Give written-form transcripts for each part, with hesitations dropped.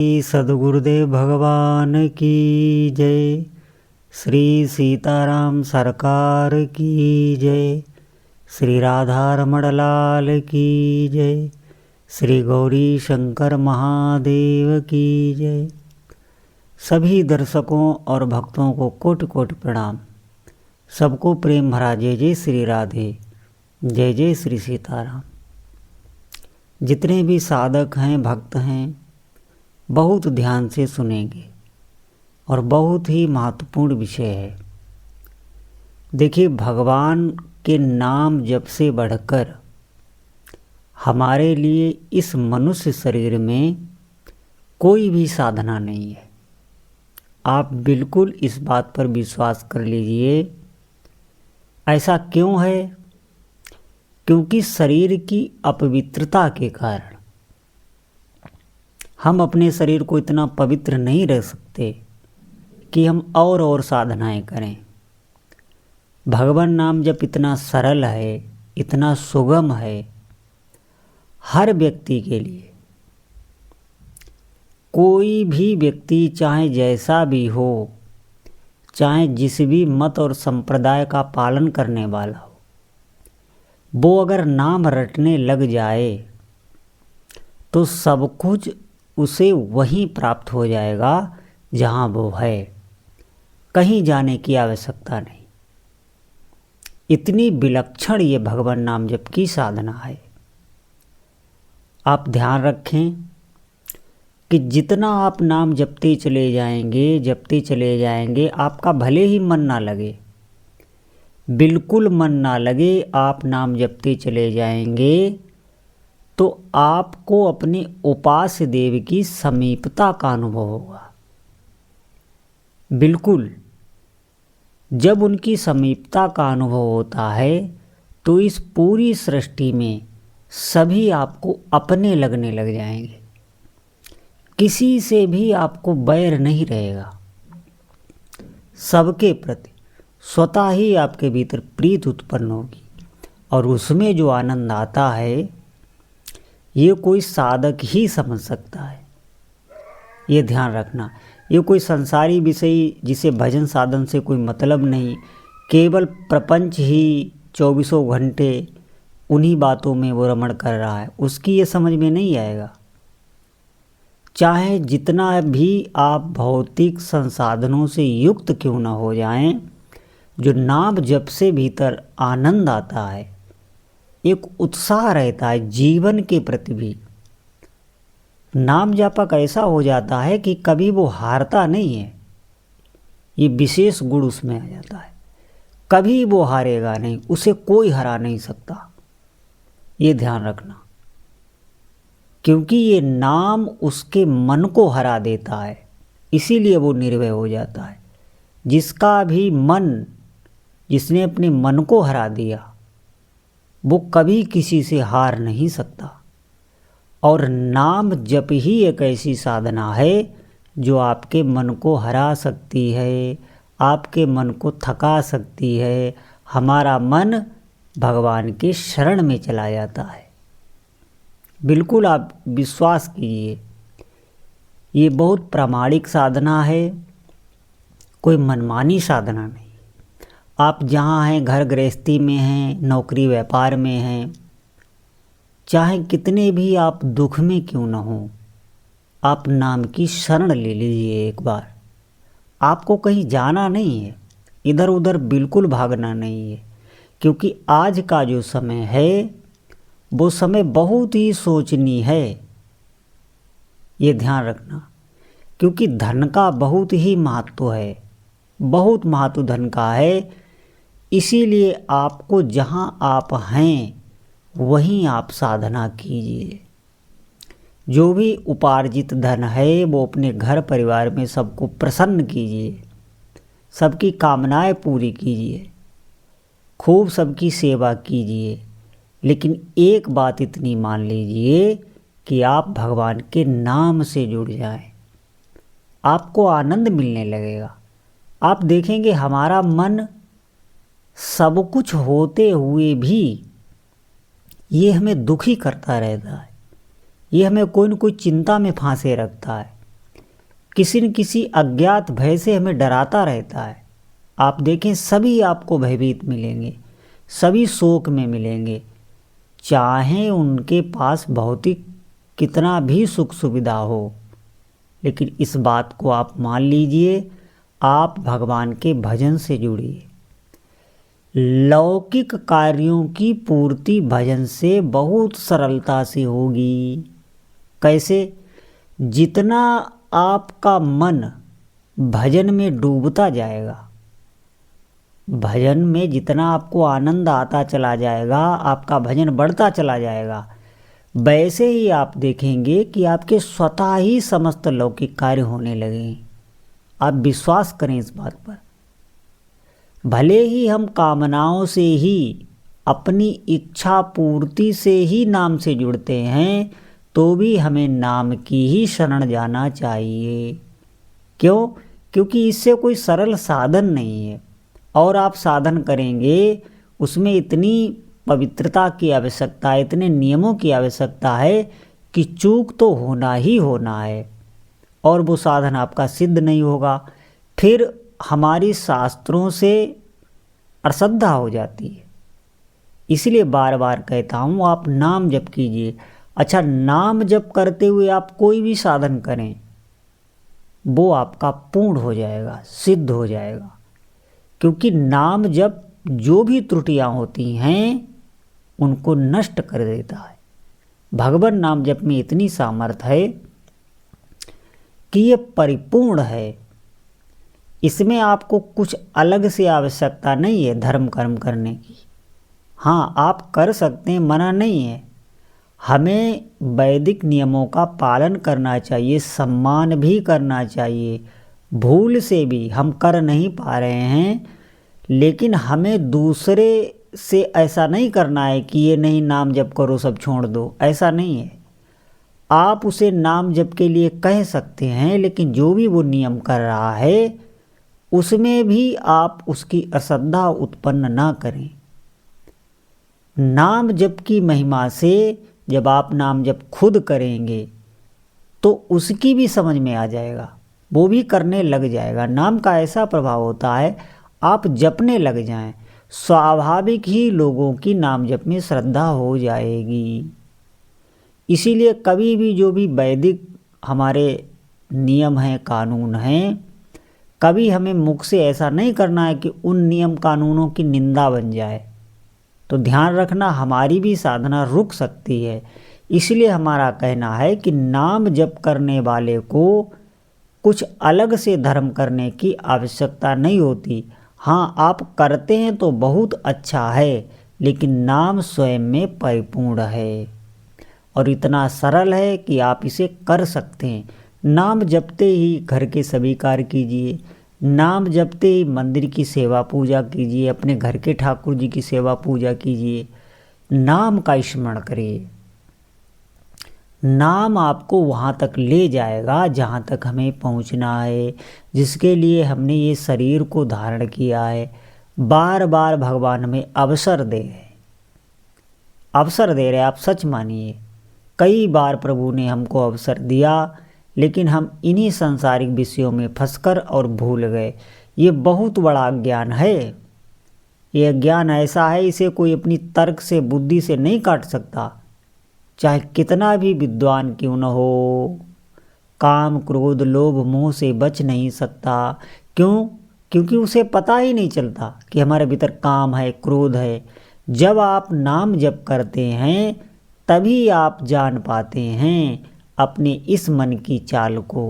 सद्गुरुदेव भगवान की जय। श्री सीताराम सरकार की जय। श्री राधारमण लाल की जय। श्री गौरी शंकर महादेव की जय। सभी दर्शकों और भक्तों को कोटि कोटि प्रणाम। सबको प्रेम भरा जय जय श्री राधे, जय जय श्री सीताराम। जितने भी साधक हैं, भक्त हैं, बहुत ध्यान से सुनेंगे और बहुत ही महत्वपूर्ण विषय है। देखिए, भगवान के नाम जप से बढ़कर हमारे लिए इस मनुष्य शरीर में कोई भी साधना नहीं है। आप बिल्कुल इस बात पर विश्वास कर लीजिए। ऐसा क्यों है? क्योंकि शरीर की अपवित्रता के कारण हम अपने शरीर को इतना पवित्र नहीं रख सकते कि हम और साधनाएं करें। भगवान नाम जब इतना सरल है, इतना सुगम है हर व्यक्ति के लिए। कोई भी व्यक्ति चाहे जैसा भी हो, चाहे जिस भी मत और संप्रदाय का पालन करने वाला हो, वो अगर नाम रटने लग जाए तो सब कुछ उसे वहीं प्राप्त हो जाएगा जहाँ वो है। कहीं जाने की आवश्यकता नहीं। इतनी विलक्षण ये भगवान नाम जप की साधना है। आप ध्यान रखें कि जितना आप नाम जपते चले जाएंगे, आपका भले ही मन ना लगे, बिल्कुल मन ना लगे, आप नाम जपते चले जाएंगे तो आपको अपने उपास्य देव की समीपता का अनुभव होगा। बिल्कुल, जब उनकी समीपता का अनुभव होता है तो इस पूरी सृष्टि में सभी आपको अपने लगने लग जाएंगे। किसी से भी आपको बैर नहीं रहेगा। सबके प्रति स्वतः ही आपके भीतर प्रीत उत्पन्न होगी और उसमें जो आनंद आता है ये कोई साधक ही समझ सकता है। ये ध्यान रखना। ये कोई संसारी विषय जिसे भजन साधन से कोई मतलब नहीं, केवल प्रपंच ही 24 घंटे उन्हीं बातों में वो रमण कर रहा है, उसकी ये समझ में नहीं आएगा। चाहे जितना भी आप भौतिक संसाधनों से युक्त क्यों न हो जाएं, जो नाम जप से भीतर आनंद आता है, एक उत्साह रहता है जीवन के प्रति भी। नाम जापक ऐसा हो जाता है कि कभी वो हारता नहीं है। ये विशेष गुण उसमें आ जाता है। कभी वो हारेगा नहीं, उसे कोई हरा नहीं सकता। ये ध्यान रखना, क्योंकि ये नाम उसके मन को हरा देता है, इसीलिए वो निर्भय हो जाता है। जिसका भी मन, जिसने अपने मन को हरा दिया, वो कभी किसी से हार नहीं सकता। और नाम जप ही एक ऐसी साधना है जो आपके मन को हरा सकती है, आपके मन को थका सकती है। हमारा मन भगवान के शरण में चला जाता है। बिल्कुल आप विश्वास कीजिए, ये बहुत प्रामाणिक साधना है, कोई मनमानी साधना नहीं। आप जहाँ हैं, घर गृहस्थी में हैं, नौकरी व्यापार में हैं, चाहे कितने भी आप दुख में क्यों न हो, आप नाम की शरण ले लीजिए एक बार। आपको कहीं जाना नहीं है, इधर उधर बिल्कुल भागना नहीं है, क्योंकि आज का जो समय है वो समय बहुत ही सोचनीय है। ये ध्यान रखना, क्योंकि धन का बहुत ही महत्व है, बहुत महत्व धन का है। इसीलिए आपको जहाँ आप हैं वहीं आप साधना कीजिए। जो भी उपार्जित धन है वो अपने घर परिवार में सबको प्रसन्न कीजिए, सबकी कामनाएं पूरी कीजिए, खूब सबकी सेवा कीजिए। लेकिन एक बात इतनी मान लीजिए कि आप भगवान के नाम से जुड़ जाएं, आपको आनंद मिलने लगेगा। आप देखेंगे हमारा मन सब कुछ होते हुए भी ये हमें दुखी करता रहता है, ये हमें कोई न कोई चिंता में फांसे रखता है। किसी न किसी अज्ञात भय से हमें डराता रहता है। आप देखें, सभी आपको भयभीत मिलेंगे, सभी शोक में मिलेंगे, चाहे उनके पास भौतिक कितना भी सुख सुविधा हो। लेकिन इस बात को आप मान लीजिए, आप भगवान के भजन से जुड़िए। लौकिक कार्यों की पूर्ति भजन से बहुत सरलता से होगी। कैसे? जितना आपका मन भजन में डूबता जाएगा, भजन में जितना आपको आनंद आता चला जाएगा, आपका भजन बढ़ता चला जाएगा, वैसे ही आप देखेंगे कि आपके स्वतः ही समस्त लौकिक कार्य होने लगेंगे। आप विश्वास करें इस बात पर। भले ही हम कामनाओं से ही, अपनी इच्छा पूर्ति से ही नाम से जुड़ते हैं, तो भी हमें नाम की ही शरण जाना चाहिए। क्यों? क्योंकि इससे कोई सरल साधन नहीं है, और आप साधन करेंगे उसमें इतनी पवित्रता की आवश्यकता है, इतने नियमों की आवश्यकता है कि चूक तो होना ही होना है, और वो साधन आपका सिद्ध नहीं होगा। फिर हमारी शास्त्रों से अश्रद्धा हो जाती है। इसलिए बार बार कहता हूँ, आप नाम जप कीजिए। अच्छा, नाम जप करते हुए आप कोई भी साधन करें, वो आपका पूर्ण हो जाएगा, सिद्ध हो जाएगा। क्योंकि नाम जप जो भी त्रुटियां होती हैं उनको नष्ट कर देता है। भगवान नाम जप में इतनी सामर्थ्य है कि ये परिपूर्ण है। इसमें आपको कुछ अलग से आवश्यकता नहीं है धर्म कर्म करने की। हाँ, आप कर सकते हैं, मना नहीं है। हमें वैदिक नियमों का पालन करना चाहिए, सम्मान भी करना चाहिए। भूल से भी हम कर नहीं पा रहे हैं, लेकिन हमें दूसरे से ऐसा नहीं करना है कि ये नहीं, नाम जप करो, सब छोड़ दो, ऐसा नहीं है। आप उसे नाम जप के लिए कह सकते हैं, लेकिन जो भी वो नियम कर रहा है उसमें भी आप उसकी अश्रद्धा उत्पन्न ना करें। नाम जप की महिमा से जब आप नाम जप खुद करेंगे तो उसकी भी समझ में आ जाएगा, वो भी करने लग जाएगा। नाम का ऐसा प्रभाव होता है, आप जपने लग जाएं, स्वाभाविक ही लोगों की नाम जप में श्रद्धा हो जाएगी। इसीलिए कभी भी जो भी वैदिक हमारे नियम हैं, कानून हैं, कभी हमें मुख से ऐसा नहीं करना है कि उन नियम कानूनों की निंदा बन जाए। तो ध्यान रखना, हमारी भी साधना रुक सकती है। इसलिए हमारा कहना है कि नाम जप करने वाले को कुछ अलग से धर्म करने की आवश्यकता नहीं होती। हाँ, आप करते हैं तो बहुत अच्छा है, लेकिन नाम स्वयं में परिपूर्ण है और इतना सरल है कि आप इसे कर सकते हैं। नाम जपते ही घर के सभी कार्य कीजिए, नाम जपते ही मंदिर की सेवा पूजा कीजिए, अपने घर के ठाकुर जी की सेवा पूजा कीजिए। नाम का स्मरण करिए। नाम आपको वहाँ तक ले जाएगा जहाँ तक हमें पहुँचना है, जिसके लिए हमने ये शरीर को धारण किया है। बार बार भगवान हमें अवसर दे रहे, अवसर दे रहे। आप सच मानिए, कई बार प्रभु ने हमको अवसर दिया, लेकिन हम इन्हीं सांसारिक विषयों में फंसकर और भूल गए। ये बहुत बड़ा अज्ञान है। ये अज्ञान ऐसा है, इसे कोई अपनी तर्क से, बुद्धि से नहीं काट सकता, चाहे कितना भी विद्वान क्यों न हो। काम क्रोध लोभ मोह से बच नहीं सकता। क्यों? क्योंकि उसे पता ही नहीं चलता कि हमारे भीतर काम है, क्रोध है। जब आप नाम जप करते हैं तभी आप जान पाते हैं अपने इस मन की चाल को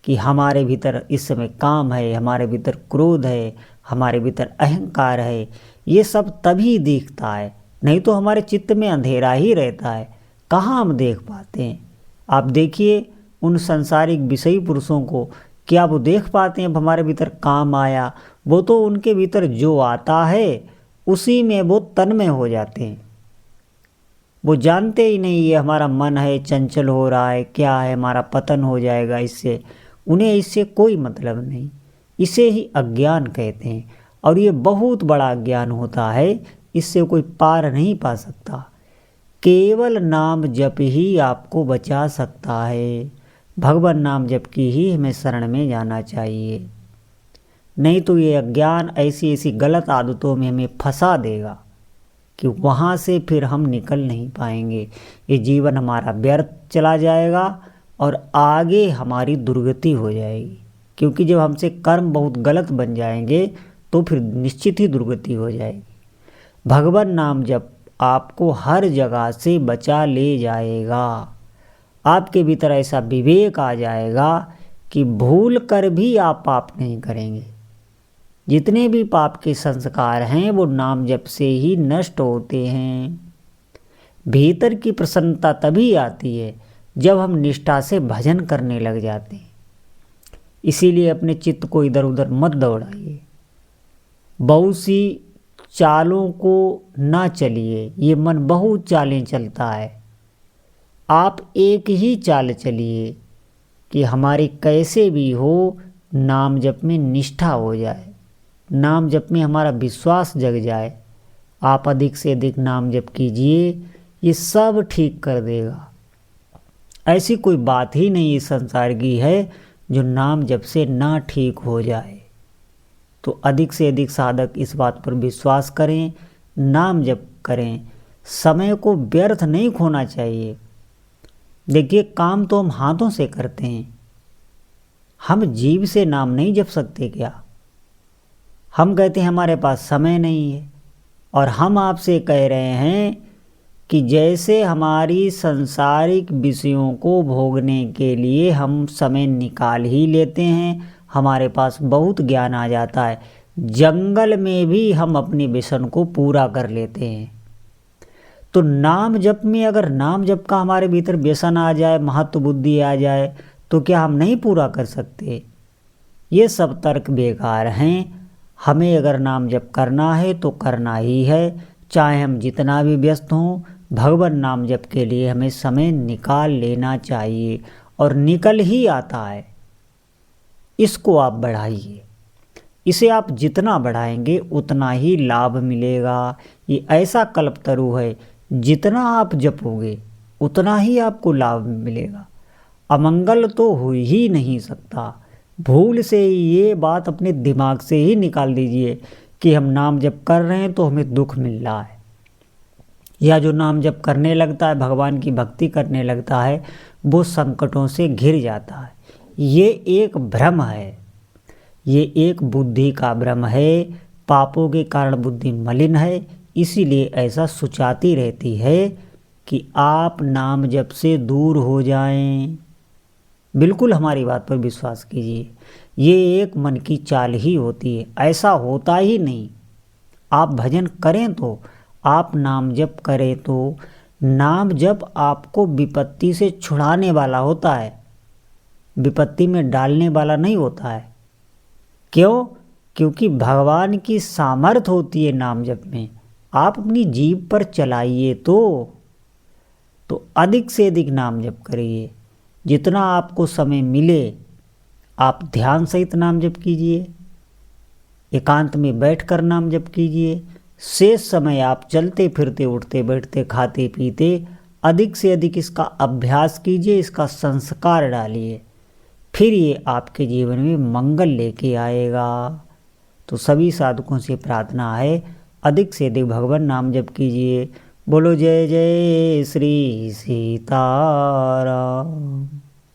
कि हमारे भीतर इस समय काम है, हमारे भीतर क्रोध है, हमारे भीतर अहंकार है। ये सब तभी दिखता है, नहीं तो हमारे चित्त में अंधेरा ही रहता है, कहाँ हम देख पाते हैं। आप देखिए उन संसारिक विषयी पुरुषों को, क्या वो देख पाते हैं हमारे भीतर काम आया? वो तो उनके भीतर जो आता है उसी में वो तन्मय हो जाते हैं। वो जानते ही नहीं ये हमारा मन है, चंचल हो रहा है, क्या है, हमारा पतन हो जाएगा इससे। उन्हें इससे कोई मतलब नहीं। इसे ही अज्ञान कहते हैं, और ये बहुत बड़ा अज्ञान होता है, इससे कोई पार नहीं पा सकता। केवल नाम जप ही आपको बचा सकता है। भगवान नाम जप की ही हमें शरण में जाना चाहिए, नहीं तो ये अज्ञान ऐसी ऐसी गलत आदतों में हमें फंसा देगा कि वहाँ से फिर हम निकल नहीं पाएंगे। ये जीवन हमारा व्यर्थ चला जाएगा और आगे हमारी दुर्गति हो जाएगी, क्योंकि जब हमसे कर्म बहुत गलत बन जाएंगे तो फिर निश्चित ही दुर्गति हो जाएगी। भगवान नाम जप आपको हर जगह से बचा ले जाएगा। आपके भीतर ऐसा विवेक आ जाएगा कि भूल कर भी आप पाप नहीं करेंगे। जितने भी पाप के संस्कार हैं वो नाम जप से ही नष्ट होते हैं। भीतर की प्रसन्नता तभी आती है जब हम निष्ठा से भजन करने लग जाते हैं। इसीलिए अपने चित्त को इधर उधर मत दौड़ाइए, बहुत सी चालों को ना चलिए। ये मन बहुत चालें चलता है। आप एक ही चाल चलिए कि हमारे कैसे भी हो नाम जप में निष्ठा हो जाए, नाम जप में हमारा विश्वास जग जाए। आप अधिक से अधिक नाम जप कीजिए, ये सब ठीक कर देगा। ऐसी कोई बात ही नहीं इस संसार की है जो नाम जप से ना ठीक हो जाए। तो अधिक से अधिक साधक इस बात पर विश्वास करें, नाम जप करें। समय को व्यर्थ नहीं खोना चाहिए। देखिए, काम तो हम हाथों से करते हैं, हम जीभ से नाम नहीं जप सकते क्या? हम कहते हैं हमारे पास समय नहीं है, और हम आपसे कह रहे हैं कि जैसे हमारी सांसारिक विषयों को भोगने के लिए हम समय निकाल ही लेते हैं, हमारे पास बहुत ज्ञान आ जाता है, जंगल में भी हम अपने मिशन को पूरा कर लेते हैं। तो नाम जप में अगर नाम जप का हमारे भीतर व्यसन आ जाए, महत्व बुद्धि आ जाए, तो क्या हम नहीं पूरा कर सकते? ये सब तर्क बेकार हैं। हमें अगर नाम जप करना है तो करना ही है, चाहे हम जितना भी व्यस्त हों। भगवान नाम जप के लिए हमें समय निकाल लेना चाहिए, और निकल ही आता है। इसको आप बढ़ाइए। इसे आप जितना बढ़ाएंगे उतना ही लाभ मिलेगा। ये ऐसा कल्पतरु है, जितना आप जपोगे उतना ही आपको लाभ मिलेगा। अमंगल तो हो ही नहीं सकता। भूल से ये बात अपने दिमाग से ही निकाल दीजिए कि हम नाम जप कर रहे हैं तो हमें दुख मिल रहा है, या जो नाम जप करने लगता है, भगवान की भक्ति करने लगता है, वो संकटों से घिर जाता है। ये एक भ्रम है, ये एक बुद्धि का भ्रम है। पापों के कारण बुद्धि मलिन है, इसीलिए ऐसा सुचाती रहती है कि आप नाम जप से दूर हो जाएं। बिल्कुल हमारी बात पर विश्वास कीजिए, ये एक मन की चाल ही होती है, ऐसा होता ही नहीं। आप भजन करें तो, आप नाम जप करें तो, नाम जप आपको विपत्ति से छुड़ाने वाला होता है, विपत्ति में डालने वाला नहीं होता है। क्यों? क्योंकि भगवान की सामर्थ होती है नाम जप में। आप अपनी जीभ पर चलाइए तो अधिक से अधिक नाम जप करिए। जितना आपको समय मिले आप ध्यान सहित नाम जप कीजिए, एकांत में बैठकर नाम जप कीजिए। शेष समय आप चलते फिरते, उठते बैठते, खाते पीते अधिक से अधिक इसका अभ्यास कीजिए, इसका संस्कार डालिए, फिर ये आपके जीवन में मंगल लेके आएगा। तो सभी साधकों से प्रार्थना है, अधिक से अधिक भगवान नाम जप कीजिए। बोलो जय जय श्री सीताराम।